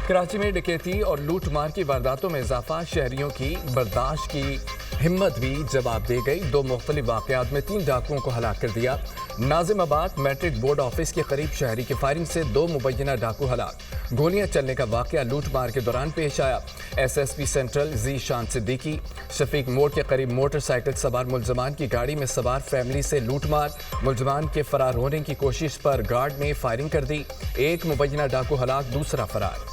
کراچی میں ڈکیتی اور لوٹ مار کی وارداتوں میں اضافہ، شہریوں کی برداشت کی ہمت بھی جواب دے گئی۔ 2 مختلف واقعات میں 3 ڈاکوؤں کو ہلاک کر دیا۔ ناظم آباد میٹرک بورڈ آفس کے قریب شہری کی فائرنگ سے 2 مبینہ ڈاکو ہلاک۔ گولیاں چلنے کا واقعہ لوٹ مار کے دوران پیش آیا۔ ایس ایس پی سینٹرل ذی شان صدیقی شفیق موڑ کے قریب موٹر سائیکل سوار ملزمان کی گاڑی میں سوار فیملی سے لوٹ مار، ملزمان کے فرار ہونے کی کوشش پر گارڈ نے فائرنگ کر دی۔ 1 مبینہ ڈاکو ہلاک، دوسرا فرار۔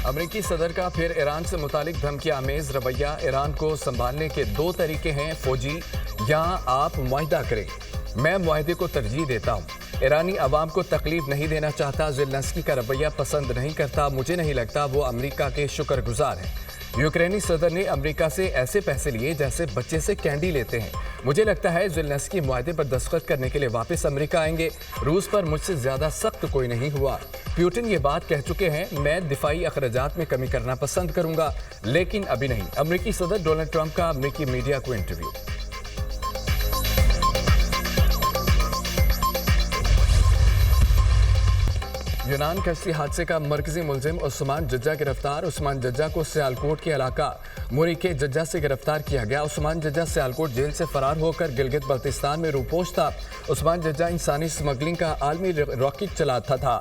امریکی صدر کا پھر ایران سے متعلق دھمکی آمیز رویہ۔ ایران کو سنبھالنے کے 2 طریقے ہیں، فوجی یا آپ معاہدہ کریں۔ میں معاہدے کو ترجیح دیتا ہوں۔ ایرانی عوام کو تکلیف نہیں دینا چاہتا، زیلنسکی کا رویہ پسند نہیں کرتا، مجھے نہیں لگتا وہ امریکہ کے شکر گزار ہیں۔ یوکرینی صدر نے امریکہ سے ایسے پیسے لیے جیسے بچے سے کینڈی لیتے ہیں۔ مجھے لگتا ہے زیلنسکی معاہدے پر دستخط کرنے کے لیے واپس امریکہ آئیں گے۔ روس پر مجھ سے زیادہ سخت کوئی نہیں ہوا۔ پیوٹن یہ بات کہہ چکے ہیں، میں دفاعی اخراجات میں کمی کرنا پسند کروں گا، لیکن ابھی نہیں۔ امریکی صدر ڈونلڈ ٹرمپ کا امریکی میڈیا کو انٹرویو۔ یونان کشتی حادثے کا مرکزی ملزم عثمان ججہ گرفتار۔ عثمان ججہ کو سیالکوٹ کے علاقہ موری کے ججہ سے گرفتار کیا گیا۔ عثمان ججہ سیالکوٹ جیل سے فرار ہو کر گلگت بلتستان میں روپوش تھا۔ عثمان ججہ انسانی سمگلنگ کا عالمی راکٹ چلاتا تھا۔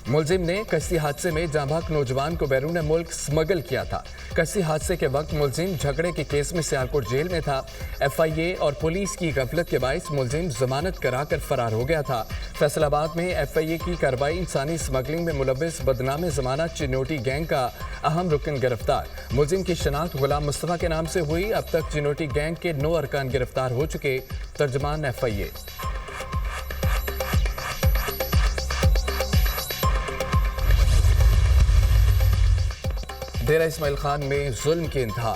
ملزم نے کشتی حادثے میں جاں بحق نوجوان کو بیرون ملک سمگل کیا تھا۔ کشتی حادثے کے وقت ملزم جھگڑے کے کیس میں سیالکوٹ جیل میں تھا۔ ایف آئی اے اور پولیس کی غفلت کے باعث ملزم ضمانت کرا کر فرار ہو گیا تھا۔ فیصل آباد میں ایف آئی اے کی کارروائی، انسانی سمگلنگ میں ملوث بدنام ضمانت چنوٹی گینگ کا اہم رکن گرفتار۔ ملزم کی شناخت غلام مصطفیٰ کے نام سے ہوئی۔ اب تک چنوٹی گینگ کے 9 ارکان گرفتار ہو چکے۔ ترجمان ایف آئی اے۔ ڈیرہ اسماعیل خان میں ظلم کی انتہا۔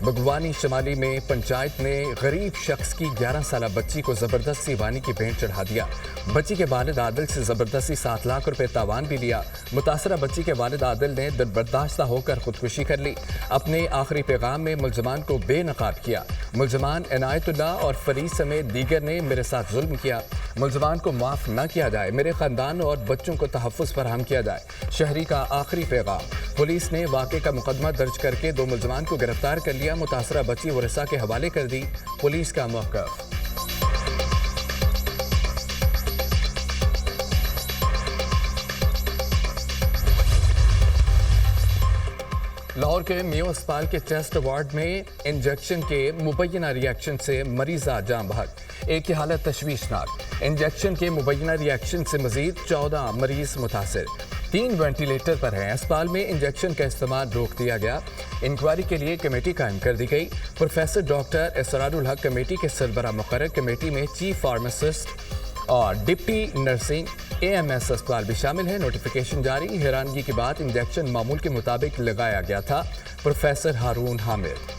بگوانی شمالی میں پنچایت نے غریب شخص کی 11 سالہ بچی کو زبردستی وانی کی بھینٹ چڑھا دیا۔ بچی کے والد عادل سے زبردستی 7 لاکھ روپے تاوان بھی لیا۔ متاثرہ بچی کے والد عادل نے دل برداشتہ ہو کر خودکشی کر لی۔ اپنے آخری پیغام میں ملزمان کو بے نقاب کیا۔ ملزمان عنایت اللہ اور فرید سمیت دیگر نے میرے ساتھ ظلم کیا۔ ملزمان کو معاف نہ کیا جائے، میرے خاندان اور بچوں کو تحفظ فراہم کیا جائے۔ شہری کا آخری پیغام۔ پولیس نے واقعے کا مقدمہ درج کر کے 2 ملزمان کو گرفتار کر لیا۔ متاثرہ بچی ورثاء کے حوالے کر دی۔ پولیس کا موقف۔ لاہور کے میو اسپتال کے چیسٹ وارڈ میں انجیکشن کے مبینہ ری ایکشن سے مریضہ جاں بحق، ایک کی حالت تشویشناک۔ انجیکشن کے مبینہ ری ایکشن سے مزید 14 مریض متاثر، 3 وینٹیلیٹر پر ہیں۔ اسپتال میں انجیکشن کا استعمال روک دیا گیا۔ انکوائری کے لیے کمیٹی قائم کر دی گئی۔ پروفیسر ڈاکٹر اسرار الحق کمیٹی کے سربراہ مقرر۔ کمیٹی میں چیف فارماسسٹ اور deputy nursing A M S اسپتال بھی شامل ہیں۔ نوٹیفیکیشن جاری۔ حیرانگی کی بات، انجیکشن معمول کے مطابق لگایا گیا تھا۔ پروفیسر ہارون حامد۔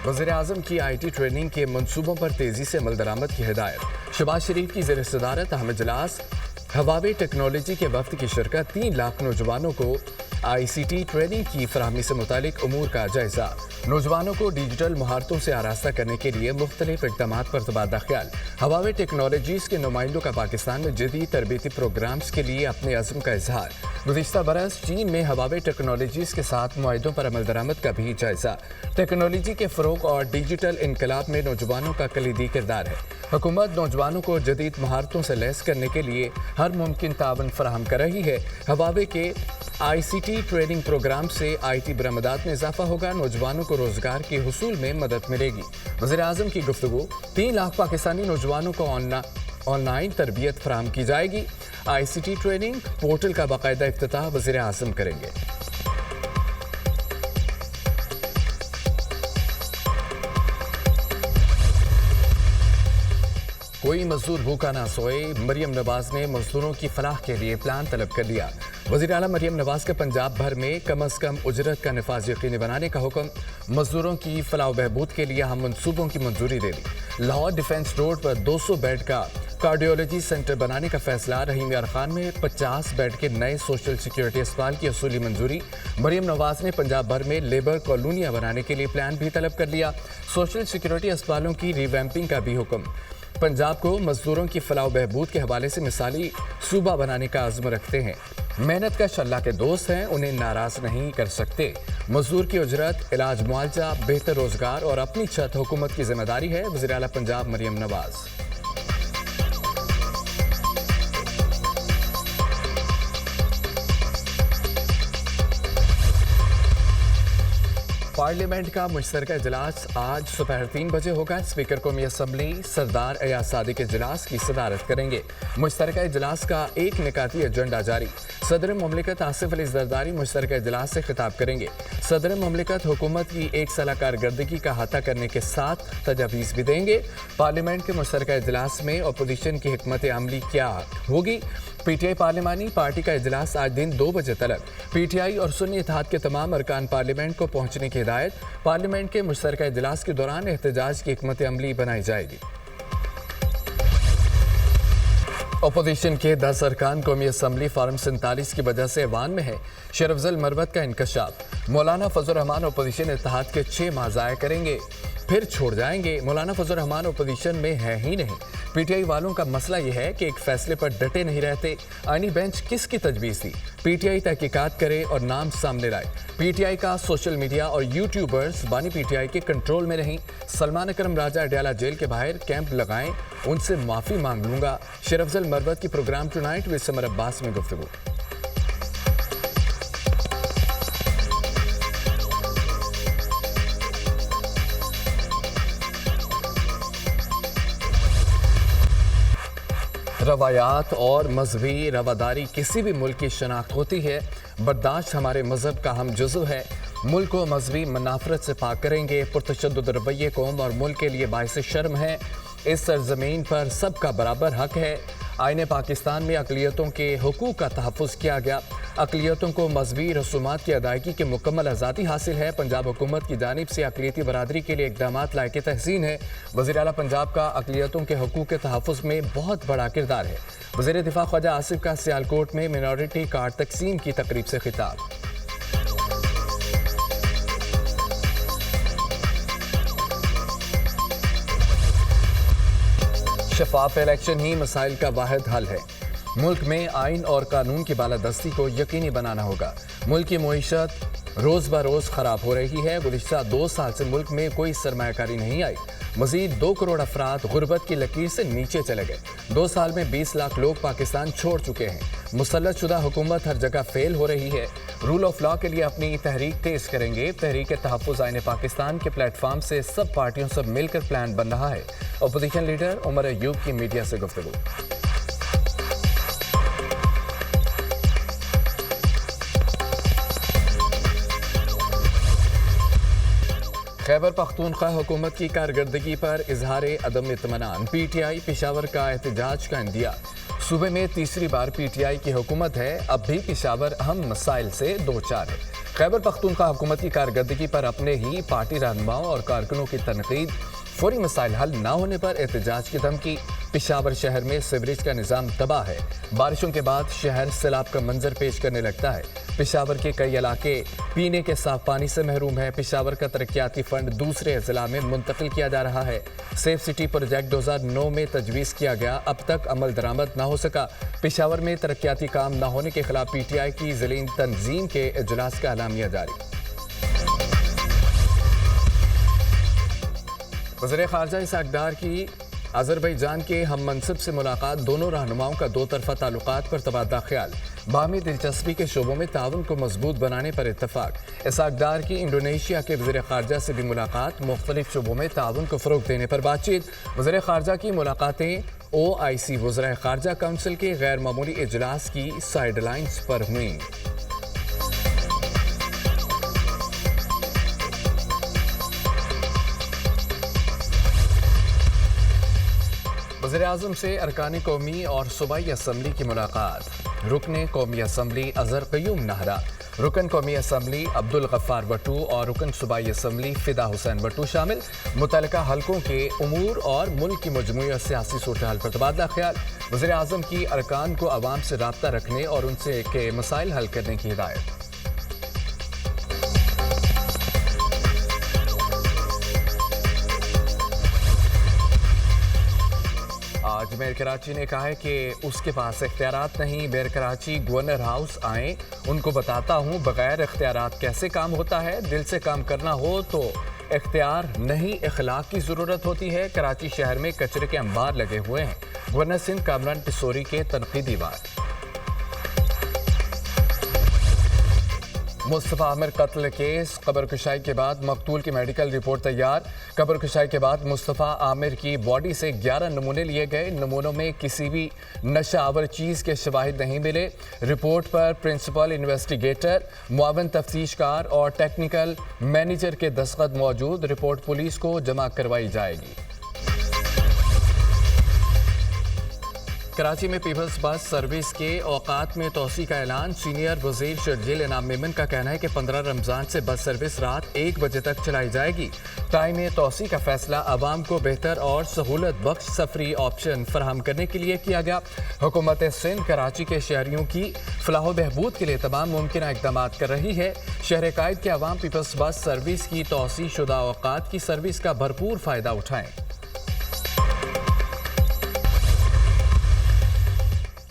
وزیر اعظم کی آئی ٹی ٹریننگ کے منصوبوں پر تیزی سے عمل درآمد کی ہدایت۔ شہباز شریف کی زیر صدارت اہم اجلاس۔ ہواوے ٹیکنالوجی کے وفد کی شرکت۔ 3 لاکھ نوجوانوں کو آئی سی ٹی ٹریننگ کی فراہمی سے متعلق امور کا جائزہ۔ نوجوانوں کو ڈیجیٹل مہارتوں سے آراستہ کرنے کے لیے مختلف اقدامات پر تبادلہ خیال۔ ہواوے ٹیکنالوجیز کے نمائندوں کا پاکستان میں جدید تربیتی پروگرامز کے لیے اپنے عزم کا اظہار۔ گزشتہ برس چین میں ہواوے ٹیکنالوجیز کے ساتھ معاہدوں پر عمل درآمد کا بھی جائزہ۔ ٹیکنالوجی کے فروغ اور ڈیجیٹل انقلاب میں نوجوانوں کا کلیدی کردار ہے۔ حکومت نوجوانوں کو جدید مہارتوں سے لیس کرنے کے لیے ہر ممکن تعاون فراہم کر رہی ہے۔ ہواوے کے آئی سی ٹی ٹریننگ پروگرام سے آئی ٹی برآمدات میں اضافہ ہوگا، نوجوانوں کو روزگار کے حصول میں مدد ملے گی۔ وزیر اعظم کی گفتگو۔ 3 لاکھ پاکستانی نوجوانوں کو آن لائن تربیت فراہم کی جائے گی۔ آئی سی ٹی ٹریننگ پورٹل کا باقاعدہ افتتاح وزیر اعظم کریں گے۔ کوئی مزدور بھوکا نہ سوئے، مریم نواز نے مزدوروں کی فلاح کے لیے پلان طلب کر لیا۔ وزیر اعلیٰ مریم نواز کا پنجاب بھر میں کم از کم اجرت کا نفاذ یقینی بنانے کا حکم۔ مزدوروں کی فلاح و بہبود کے لیے ہم منصوبوں کی منظوری دے دی۔ لاہور ڈیفنس روڈ پر 200 بیڈ کا کارڈیولوجی سینٹر بنانے کا فیصلہ، رحیم یار خان میں 50 بیڈ کے نئے سوشل سیکیورٹی اسپتال کی اصولی منظوری، مریم نواز نے پنجاب بھر میں لیبر کالونیاں بنانے کے لیے پلان بھی طلب کر لیا، سوشل سیکیورٹی اسپتالوں کی ری ویمپنگ کا بھی حکم، پنجاب کو مزدوروں کی فلاح و بہبود کے حوالے سے مثالی صوبہ بنانے کا عزم رکھتے ہیں، محنت کش اللہ کے دوست ہیں، انہیں ناراض نہیں کر سکتے، مزدور کی اجرت، علاج معالجہ، بہتر روزگار اور اپنی چھت حکومت کی ذمہ داری ہے، وزیر اعلیٰ پنجاب مریم نواز۔ پارلیمنٹ کا مشترکہ اجلاس آج دوپہر 3 بجے ہوگا، اسپیکر قومی اسمبلی سردار ایاز صادق اجلاس کی صدارت کریں گے، مشترکہ اجلاس کا ایک نکاتی ایجنڈا جاری، صدر مملکت آصف علی زرداری مشترکہ اجلاس سے خطاب کریں گے، صدر مملکت حکومت کی 1 سالہ کارکردگی کا احاطہ کرنے کے ساتھ تجاویز بھی دیں گے، پارلیمنٹ کے مشترکہ اجلاس میں اپوزیشن کی حکمت عملی کیا ہوگی، پی ٹی آئی پارلیمانی پارٹی کا اجلاس آج دن 2 بجے تلک، پی ٹی آئی اور سنی اتحاد کے تمام ارکان پارلیمنٹ کو پہنچنے کی ہدایت، پارلیمنٹ کے مشترکہ اجلاس کے دوران احتجاج کی حکمت عملی بنائی جائے گی۔ اپوزیشن کے 10 ارکان قومی اسمبلی فارم 47 کی وجہ سے ایوان میں ہے، شیر افضل مروت کا انکشاف، مولانا فضل الرحمان اپوزیشن اتحاد کے 6 ماہ ضائع کریں گے پھر چھوڑ جائیں گے، مولانا فضل الرحمان اپوزیشن میں ہے ہی نہیں، پی ٹی آئی والوں کا مسئلہ یہ ہے کہ ایک فیصلے پر ڈٹے نہیں رہتے، آئینی بینچ کس کی تجویز تھی، پی ٹی آئی تحقیقات کرے اور نام سامنے لائے، پی ٹی آئی کا سوشل میڈیا اور یوٹیوبرز بانی پی ٹی آئی کے کنٹرول میں نہیں، سلمان اکرم راجہ اڈیالہ جیل کے باہر کیمپ لگائیں، ان سے معافی مانگ لوں گا، شیر افضل مروت کی پروگرام ٹونائٹ ود سمر عباس میں گفتگو۔ روایات اور مذہبی رواداری کسی بھی ملک کی شناخت ہوتی ہے، برداشت ہمارے مذہب کا ہم جزو ہے، ملک کو مذہبی منافرت سے پاک کریں گے، پرتشدد رویے قوم اور ملک کے لیے باعث شرم ہے، اس سرزمین پر سب کا برابر حق ہے، آئین پاکستان میں اقلیتوں کے حقوق کا تحفظ کیا گیا، اقلیتوں کو مذہبی رسومات کی ادائیگی کی مکمل آزادی حاصل ہے، پنجاب حکومت کی جانب سے اقلیتی برادری کے لیے اقدامات لائق تحسین ہے، وزیر اعلیٰ پنجاب کا اقلیتوں کے حقوق کے تحفظ میں بہت بڑا کردار ہے، وزیر دفاع خواجہ آصف کا سیالکوٹ میں مینورٹی کارڈ تقسیم کی تقریب سے خطاب۔ شفاف الیکشن ہی مسائل کا واحد حل ہے، ملک میں آئین اور قانون کی بالادستی کو یقینی بنانا ہوگا، ملک کی معیشت روز بروز خراب ہو رہی ہے، گزشتہ 2 سال سے ملک میں کوئی سرمایہ کاری نہیں آئی، مزید 2 کروڑ افراد غربت کی لکیر سے نیچے چلے گئے، 2 سال میں 20 لاکھ لوگ پاکستان چھوڑ چکے ہیں، مسلط شدہ حکومت ہر جگہ فیل ہو رہی ہے، رول آف لاء کے لیے اپنی تحریک تیز کریں گے، تحریک تحفظ آئین پاکستان کے پلیٹ فارم سے سب پارٹیوں سے مل کر پلان بن رہا ہے، اپوزیشن لیڈر عمر ایوب کی میڈیا سے گفتگو۔ خیبر پختونخوا حکومت کی کارکردگی پر اظہار عدم اطمینان، پی ٹی آئی پشاور کا احتجاج کا عندیہ، صوبے میں تیسری بار پی ٹی آئی کی حکومت ہے، اب بھی پشاور اہم مسائل سے دوچار ہے، خیبر پختونخوا حکومت کی کارکردگی پر اپنے ہی پارٹی رہنماؤں اور کارکنوں کی تنقید، فوری مسائل حل نہ ہونے پر احتجاج کی دھمکی، پشاور شہر میں سیوریج کا نظام تباہ ہے، بارشوں کے بعد شہر سیلاب کا منظر پیش کرنے لگتا ہے، پشاور کے کئی علاقے پینے کے صاف پانی سے محروم ہے، پشاور کا ترقیاتی فنڈ دوسرے اضلاع میں منتقل کیا جا رہا ہے، سیف سٹی پروجیکٹ 2009 میں تجویز کیا گیا، اب تک عمل درآمد نہ ہو سکا، پشاور میں ترقیاتی کام نہ ہونے کے خلاف پی ٹی آئی کی ذیلی تنظیم کے اجلاس کا اعلامیہ جاری۔ وزیر خارجہ اسحاق ڈار کی آذربائیجان کے ہم منصب سے ملاقات، دونوں رہنماؤں کا 2 طرفہ تعلقات پر تبادلہ خیال، باہمی دلچسپی کے شعبوں میں تعاون کو مضبوط بنانے پر اتفاق، اسحاق ڈار کی انڈونیشیا کے وزیر خارجہ سے بھی ملاقات، مختلف شعبوں میں تعاون کو فروغ دینے پر بات چیت، وزیر خارجہ کی ملاقاتیں او آئی سی وزرائے خارجہ کونسل کے غیر معمولی اجلاس کی سائیڈ لائنز پر ہوئیں۔ وزیر اعظم سے ارکان قومی اور صوبائی اسمبلی کی ملاقات، رکن قومی اسمبلی اظہر قیوم نہرا، رکن قومی اسمبلی عبدالغفار بٹو اور رکن صوبائی اسمبلی فدا حسین بٹو شامل۔ متعلقہ حلقوں کے امور اور ملک کی مجموعی اور سیاسی صورتحال پر تبادلہ خیال۔ وزیر اعظم کی ارکان کو عوام سے رابطہ رکھنے اور ان سے کے مسائل حل کرنے کی ہدایت۔ آج میئر کراچی نے کہا ہے کہ اس کے پاس اختیارات نہیں۔ میئر کراچی گورنر ہاؤس آئیں، ان کو بتاتا ہوں بغیر اختیارات کیسے کام ہوتا ہے۔ دل سے کام کرنا ہو تو اختیار نہیں، اخلاق کی ضرورت ہوتی ہے۔ کراچی شہر میں کچرے کے انبار لگے ہوئے ہیں۔ گورنر سندھ کامران ٹسوری کے تنقیدی بات۔ مصطفیٰ عامر قتل کیس، قبر کشائی کے بعد مقتول کی میڈیکل رپورٹ تیار۔ قبر کشائی کے بعد مصطفیٰ عامر کی باڈی سے 11 نمونے لیے گئے۔ نمونوں میں کسی بھی نشہ آور چیز کے شواہد نہیں ملے۔ رپورٹ پر پرنسپل انویسٹیگیٹر، معاون تفتیش کار اور ٹیکنیکل مینیجر کے دستخط موجود۔ رپورٹ پولیس کو جمع کروائی جائے گی۔ کراچی میں پیپلز بس سروس کے اوقات میں توسیع کا اعلان۔ سینئر وزیر شرجیل انعام میمن کا کہنا ہے کہ 15 رمضان سے بس سروس رات 1 بجے تک چلائی جائے گی۔ ٹائم میں توسیع کا فیصلہ عوام کو بہتر اور سہولت بخش سفری آپشن فراہم کرنے کے لیے کیا گیا۔ حکومت سندھ کراچی کے شہریوں کی فلاح و بہبود کے لیے تمام ممکنہ اقدامات کر رہی ہے۔ شہر قائد کے عوام پیپلز بس سروس کی توسیع شدہ اوقات کی سروس کا بھرپور فائدہ اٹھائیں۔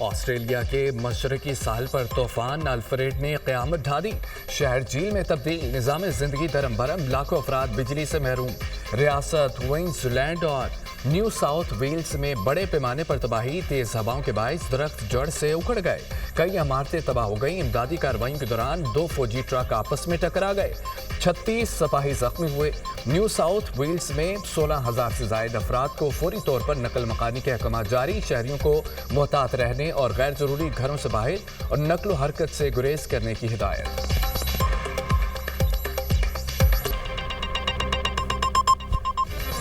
آسٹریلیا کے مشرقی ساحل پر طوفان الفریڈ نے قیامت ڈھا دی۔ شہر جھیل میں تبدیل، نظام زندگی درم برم، لاکھوں افراد بجلی سے محروم۔ ریاست کوئنز لینڈ اور نیو ساؤتھ ویلز میں بڑے پیمانے پر تباہی، تیز ہواؤں کے باعث درخت جڑ سے اکھڑ گئے، کئی عمارتیں تباہ ہو گئیں۔ امدادی کارروائیوں کے دوران 2 فوجی ٹرک آپس میں ٹکرا گئے، 36 سپاہی زخمی ہوئے۔ نیو ساؤتھ ویلز میں 16,000 سے زائد افراد کو فوری طور پر نقل مکانی کے احکامات جاری۔ شہریوں کو محتاط رہنے اور غیر ضروری گھروں سے باہر اور نقل و حرکت سے گریز کرنے کی ہدایت۔